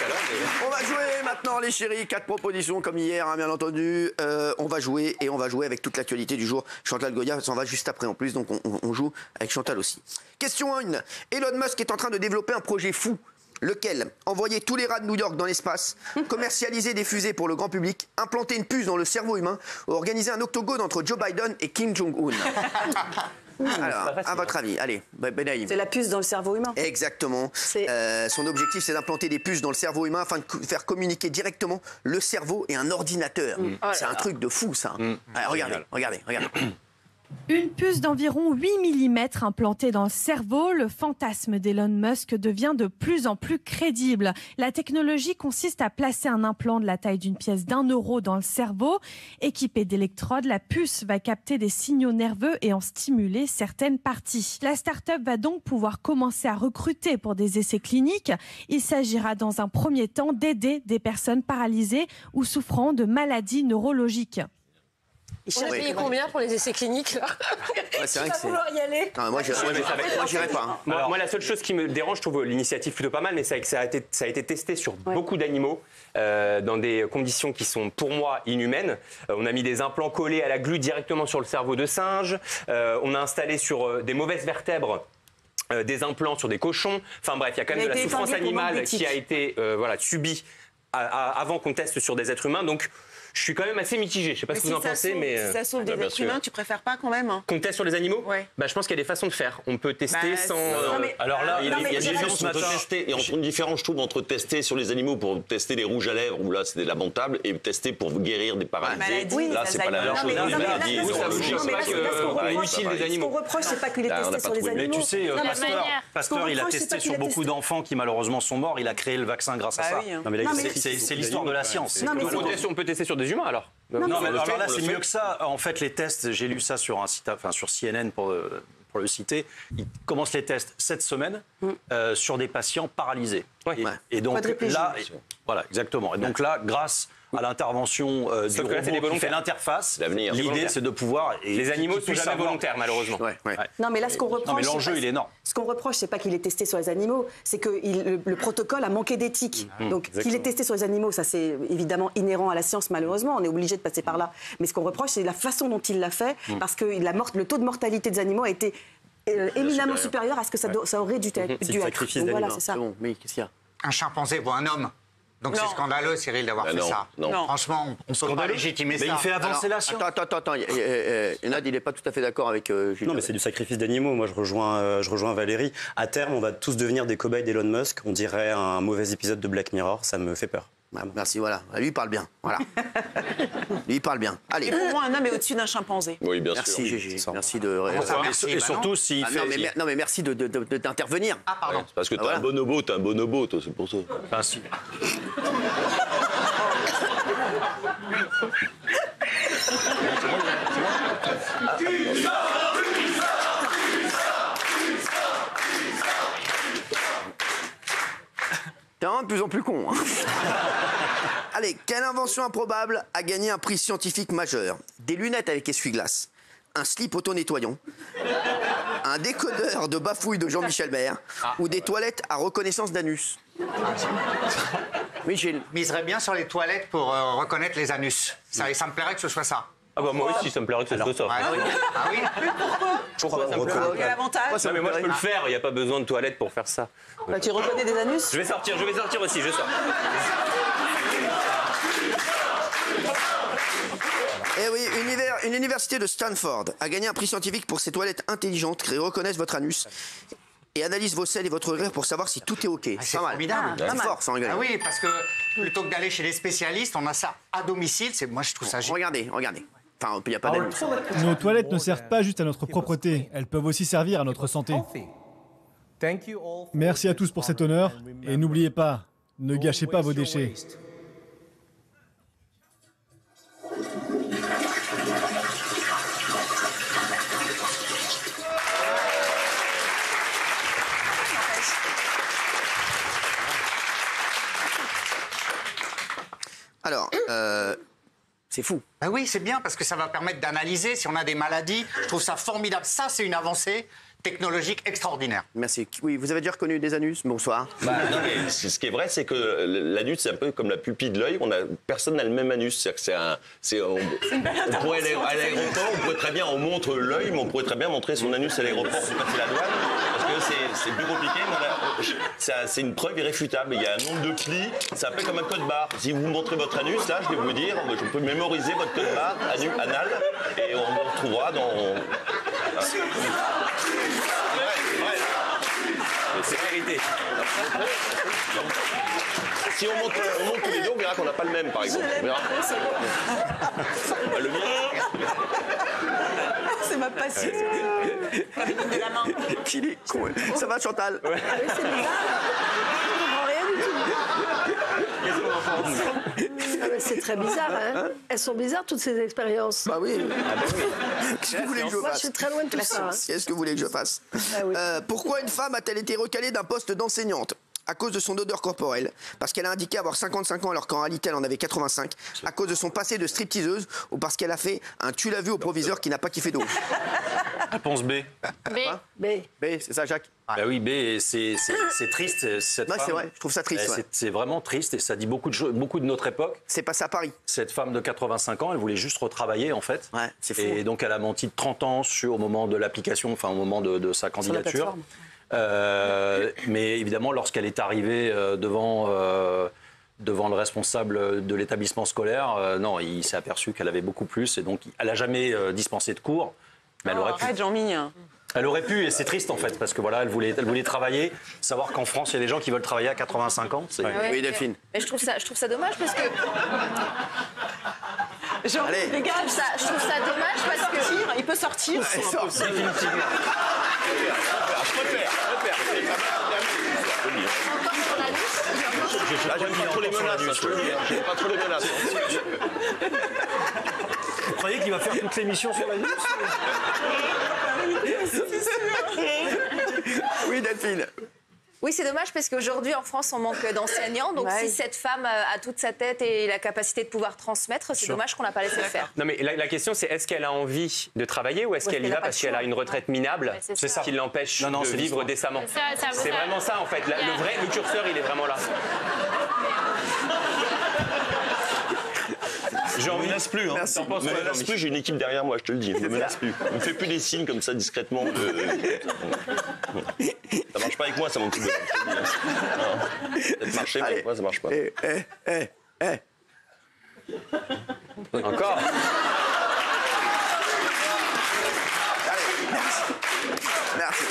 cas-là. Mais... On va jouer maintenant, les chéris. 4 propositions comme hier, hein, bien entendu. On va jouer avec toute l'actualité du jour. Chantal Goya s'en va juste après en plus, donc on joue avec Chantal aussi. Question 1. Elon Musk est en train de développer un projet fou. Lequel? Envoyer tous les rats de New York dans l'espace, commercialiser des fusées pour le grand public, implanter une puce dans le cerveau humain ou organiser un octogone entre Joe Biden et Kim Jong-un. Alors, à votre avis, allez, Benaïm. C'est la puce dans le cerveau humain. Exactement. Son objectif, c'est d'implanter des puces dans le cerveau humain afin de faire communiquer directement le cerveau et un ordinateur. C'est un truc de fou, ça. Allez, regardez. Une puce d'environ 8 mm implantée dans le cerveau, le fantasme d'Elon Musk devient de plus en plus crédible. La technologie consiste à placer un implant de la taille d'une pièce d'1 euro dans le cerveau. Équipée d'électrodes, la puce va capter des signaux nerveux et en stimuler certaines parties. La start-up va donc pouvoir commencer à recruter pour des essais cliniques. Il s'agira dans un premier temps d'aider des personnes paralysées ou souffrant de maladies neurologiques. On a payé combien pour les essais cliniques là? C'est vrai que c'est... vouloir y aller. Non, moi, j'irai pas. Hein. Moi, la seule chose qui me dérange, je trouve l'initiative plutôt pas mal, mais c'est que ça a été testé sur beaucoup d'animaux, dans des conditions qui sont, pour moi, inhumaines. On a mis des implants collés à la glu directement sur le cerveau de singe. On a installé sur des mauvaises vertèbres des implants sur des cochons. Enfin bref, il y a quand même de la souffrance animale qui a été subie avant qu'on teste sur des êtres humains. Donc, je suis quand même assez mitigé. Je ne sais pas ce que vous en pensez, mais... Si ça sauve des êtres humains, tu préfères pas quand même, hein? Qu'on teste sur les animaux? Ouais. Je pense qu'il y a des façons de faire. On peut tester sans... Alors là, il y a une différence entre tester, et entre une différence, je trouve, entre tester sur les animaux pour tester des rouges à lèvres, où là, c'est lamentable, et tester pour guérir des paralysés. Là, c'est pas la même chose. Les maladies, inutiles des animaux. Ce qu'on reproche, c'est pas qu'il est testé sur les animaux. Mais tu sais, Pasteur, il a testé sur beaucoup d'enfants qui malheureusement sont morts. Il a créé le vaccin grâce à ça. C'est l'histoire de la science. On peut tester sur des humains, alors? Non, mais alors là, c'est mieux que ça. En fait, les tests, j'ai lu ça sur un site, sur CNN pour le citer. Ils commencent les tests cette semaine sur des patients paralysés. Et donc là, voilà, exactement. Et donc là, grâce à l'intervention du robot qui fait l'interface, l'idée, c'est de pouvoir... Les animaux ne sont jamais volontaires, malheureusement. Non, mais là, ce qu'on reproche... Non, mais l'enjeu, il est énorme. Ce qu'on reproche, c'est pas qu'il est testé sur les animaux, c'est que le protocole a manqué d'éthique. Donc, qu'il est testé sur les animaux, ça, c'est évidemment inhérent à la science, malheureusement. On est obligé de passer par là. Mais ce qu'on reproche, c'est la façon dont il l'a fait, parce que le taux de mortalité des animaux a été éminemment supérieur à ce que ça aurait dû être. C'est le sacrifice d'animaux. Voilà, c'est ça. Bon, mais qu'est-ce qu'il y a? Un chimpanzé pour un homme. Donc c'est scandaleux, Cyril, d'avoir fait ça. Non. Franchement, on ne peut pas légitimer ça. Mais il fait avancer la science. Attends. Yonad, il n'est pas tout à fait d'accord avec Julien. Non, mais c'est du sacrifice d'animaux. Moi, je rejoins Valérie. À terme, on va tous devenir des cobayes d'Elon Musk. On dirait un mauvais épisode de Black Mirror. Ça me fait peur. Merci, voilà. Lui, il parle bien. Voilà. Lui, il parle bien. Allez. Et pour moi, un homme est au-dessus d'un chimpanzé. Oui, bien sûr. Merci, Gégé. Merci de... Et surtout, s'il fait... Non, mais merci d'intervenir. Ah, pardon. Parce que t'as un bonobo, toi, c'est pour ça. Enfin, si. T'es vraiment de plus en plus con. Hein. Allez, quelle invention improbable a gagné un prix scientifique majeur? Des lunettes avec essuie-glace, un slip auto-nettoyant, un décodeur de bafouilles de Jean-Michel Bert ou des toilettes à reconnaissance d'anus. Michel. Je miserais bien sur les toilettes pour reconnaître les anus. Ça me plairait que ce soit ça. Ah bah moi aussi, ça me plairait que ce soit ça. Ah oui. Pourquoi ça me plairait? Quel avantage? Non, mais moi, je peux le faire. Il n'y a pas besoin de toilettes pour faire ça. Bah, tu reconnais des anus? Je vais sortir aussi, je sors. Eh oui, une université de Stanford a gagné un prix scientifique pour ses toilettes intelligentes qui reconnaissent votre anus et analysent vos selles et votre urine pour savoir si tout est OK. C'est formidable. C'est fort, sans rigoler. Ah oui, parce que plutôt que d'aller chez les spécialistes, on a ça à domicile. Moi, je trouve ça génial. Regardez. Enfin, il n'y a pas d'anus. Nos toilettes ne servent pas juste à notre propreté, elles peuvent aussi servir à notre santé. Merci à tous pour cet honneur et n'oubliez pas, ne gâchez pas vos déchets. Alors, c'est fou. Ben oui, c'est bien parce que ça va permettre d'analyser si on a des maladies. Je trouve ça formidable. Ça, c'est une avancée technologique extraordinaire. Merci. Oui, vous avez déjà reconnu des anus? Bonsoir. Non, mais ce qui est vrai, c'est que l'anus, c'est un peu comme la pupille de l'œil. Personne n'a le même anus. C'est-à-dire que on pourrait aller à l'aéroport, on pourrait très bien, on montre l'œil, mais on pourrait très bien montrer son anus à l'aéroport pour passer la douane. Parce que c'est plus compliqué. C'est une preuve irréfutable. Il y a un nombre de plis. C'est un peu comme un code barre. Si vous montrez votre anus, là, je vais vous dire, je peux mémoriser votre code barre anal et on le retrouvera dans. C'est vérité. Si on monte tous les deux, on verra qu'on n'a pas le même, par exemple. On verra. Le mien. C'est ma passion. De la main. Qu'il est con. Ça va, Chantal? C'est bizarre. Je comprends rien du tout. Qu'est-ce qu'on en pense? C'est très bizarre, hein. Elles sont bizarres, toutes ces expériences. Bah oui. Qu'est-ce que vous voulez que je Moi, je fasse? suis très loin de tout ça. Qu'est-ce que vous voulez que je fasse? Pourquoi une femme a-t-elle été recalée d'un poste d'enseignante? À cause de son odeur corporelle, parce qu'elle a indiqué avoir 55 ans alors qu'en réalité elle en avait 85, à cause de son passé de stripteaseuse ou parce qu'elle a fait un tu l'as vu au proviseur qui n'a pas kiffé d'eau. Réponse B. B. B, c'est ça, Jacques? Bah oui, B, et c'est triste, cette femme. C'est vrai, je trouve ça triste. Ouais. C'est vraiment triste et ça dit beaucoup de notre époque. C'est passé à Paris. Cette femme de 85 ans, elle voulait juste retravailler en fait. Ouais, c'est fou. Et donc elle a menti de 30 ans au moment de l'application, enfin au moment de sa candidature. Mais évidemment, lorsqu'elle est arrivée devant le responsable de l'établissement scolaire, non, il s'est aperçu qu'elle avait beaucoup plus et donc elle n'a jamais dispensé de cours. Mais elle aurait pu. Arrête, Jean-Mignon. Elle aurait pu, et c'est triste en fait, parce que voilà, elle voulait travailler. Savoir qu'en France, il y a des gens qui veulent travailler à 85 ans. Oui, Delphine. Mais je trouve ça dommage parce que. Genre, les gars, je trouve ça dommage parce que. il peut sortir. Je préfère. J'aime pas trop les menaces. J'aime pas trop les menaces. Vous croyez qu'il va faire toute l'émission sur la news? Oui, Delphine. Oui, c'est dommage parce qu'aujourd'hui, en France, on manque d'enseignants. Donc, si cette femme a toute sa tête et la capacité de pouvoir transmettre, c'est dommage qu'on n'a pas laissé faire. Non, mais la question, c'est est-ce qu'elle a envie de travailler ou est-ce qu'elle y va parce qu'elle a une retraite minable qui l'empêche de vivre décemment? C'est vraiment ça, en fait. Le curseur, il est vraiment là. Je me menace plus. Hein. Je me menace plus, j'ai une équipe derrière moi, je te le dis. Je me menace plus. On ne fait plus des signes comme ça discrètement. Ça marche pas avec moi, ça mon petit peu. Ça marche, mais avec moi, ça marche pas. Encore. Merci.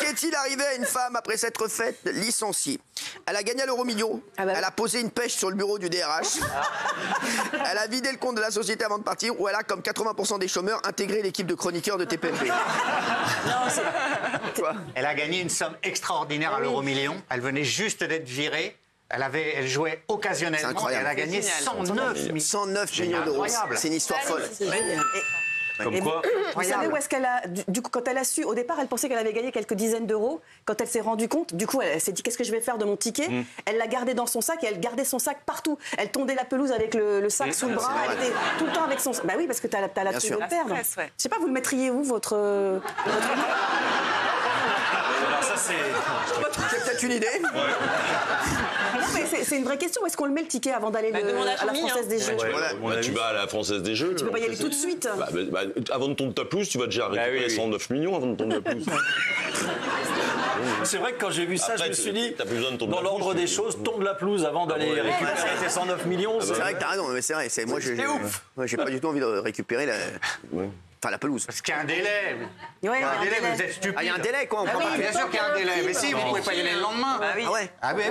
Qu'est-il arrivé à une femme après s'être faite licenciée? Elle a gagné à l'euro-million. Elle a posé une pêche sur le bureau du DRH. Elle a vidé le compte de la société avant de partir. Ou elle a, comme 80% des chômeurs, intégré l'équipe de chroniqueurs de TPMP. Elle a gagné une somme extraordinaire à l'euro-million. Elle venait juste d'être virée. Elle jouait occasionnellement et elle a gagné 109 millions d'euros. C'est une histoire folle. Comme quoi, vous savez où est-ce qu'elle a... Du coup, quand elle a su, au départ, elle pensait qu'elle avait gagné quelques dizaines d'euros. Quand elle s'est rendue compte, du coup, elle s'est dit qu'est-ce que je vais faire de mon ticket. Elle l'a gardé dans son sac et elle gardait son sac partout. Elle tondait la pelouse avec le sac sous le bras. Elle était tout le temps avec son sac. Bah oui, parce que t'as l'habitude de le perdre. Je sais pas, vous le mettriez où, votre... Alors ça, c'est peut-être une idée. Non, mais c'est une vraie question. Où est-ce qu'on le met le ticket avant d'aller à la Française des Jeux? Tu vas à la Française des Jeux. Tu peux pas y aller tout de suite. Avant de tondre ta pelouse, tu vas déjà récupérer 109 millions avant de tondre ta pelouse. C'est vrai que quand j'ai vu ça, je me suis dit, dans l'ordre des choses, tondre la pelouse avant d'aller récupérer tes 109 millions. C'est vrai que t'as raison, mais c'est vrai. Moi, j'ai pas du tout envie de récupérer la pelouse. Parce qu'il y a un délai. Il y a un délai, vous êtes stupide. Il y a un délai, quoi. Bien sûr qu'il y a un délai. Mais si, vous ne pouvez pas y aller le lendemain. Ah oui.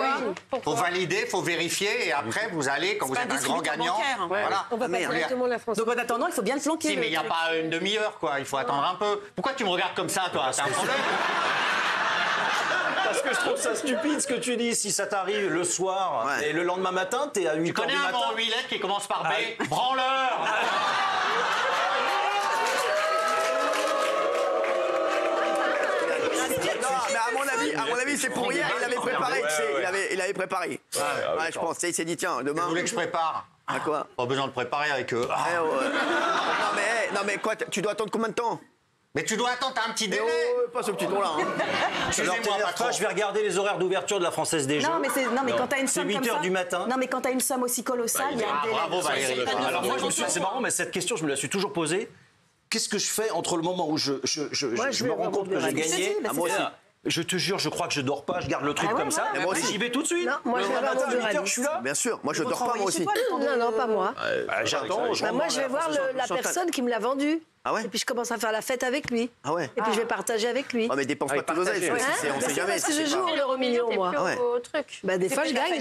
Il faut valider, il faut vérifier, et après, vous allez, quand vous êtes un grand gagnant. Voilà. On va pas directement la France. Donc en attendant, il faut bien le flanquer. Si, mais il n'y a pas une demi-heure, quoi. Il faut attendre un peu. Pourquoi tu me regardes comme ça, toi? T'as un problème? Parce que je trouve ça stupide ce que tu dis. Si ça t'arrive le soir et le lendemain matin, t'es à 8h du matin. Tu connais un mot en 8 lettres qui commence par B? Branleur. À mon avis, c'est pour hier. Il avait préparé. Il avait préparé. Je pense. Il s'est dit tiens, demain. Vous voulez que je prépare? À quoi? Pas besoin de préparer avec eux. Non mais quoi? Tu dois attendre combien de temps? Mais tu dois attendre, t'as un petit délai. Pas ce petit ton-là. Alors, pas, je vais regarder les horaires d'ouverture de la Française des Jeux. Non, mais quand t'as une somme c'est 8 comme h du matin. Non, mais quand t'as une somme aussi colossale, il y a un délai. Bravo Valérie. Alors moi, c'est marrant, mais cette question, je me la suis toujours posée. Qu'est-ce que je fais entre le moment où je me rends compte que j'ai gagné? Moi aussi. Je te jure, je crois que je dors pas, je garde le truc comme ça. Mais moi aussi. J'y vais tout de suite. Non, moi je vais voir mon à 8 h, je suis là. Bien sûr, moi je dors pas moi aussi. Non, pas moi. J'attends. Moi je vais voir la personne qui me l'a vendu. Ah ouais? Et puis je commence à faire la fête avec lui. Ah ouais? Et puis je vais partager avec lui. Mais dépense pas tout l'oseille, on sait jamais. Parce que je joue au l'euro million, moi. Au truc. Bah des fois je gagne.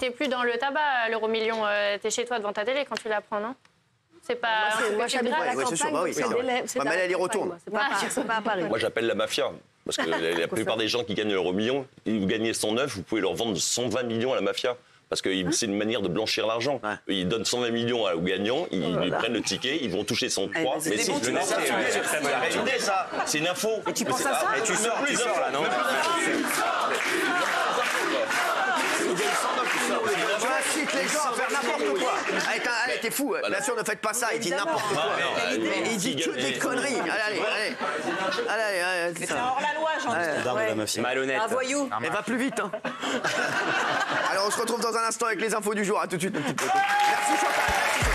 T'es plus dans le tabac, l'euro million. T'es chez toi devant ta télé quand tu la prends, non? C'est pas. Moi j'habite à la c'est sûr, bah oui, campagne. mais elle y retourne. C'est pas à Paris. Moi, j'appelle la mafia. Parce que la plupart des gens qui gagnent l'euro million, vous gagnez 109, vous pouvez leur vendre 120 millions à la mafia. Parce que c'est une manière de blanchir l'argent. Ils donnent 120 millions aux gagnants, ils lui prennent le ticket, ils vont toucher son 3. Mais c'est une réalité, ça. C'est une info. Et tu penses à ça? Et tu sors là, non? J'incite les gens à faire n'importe quoi. Allez, t'es fou. Bien sûr, ne faites pas ça. Il dit n'importe quoi. Il dit que des conneries. Allez. C'est hors la loi, Jean-Pierre. Malhonnête. Un voyou. Elle va plus vite. Alors, on se retrouve dans un instant avec les infos du jour. À tout de suite, nos petites potes. Merci Chantal.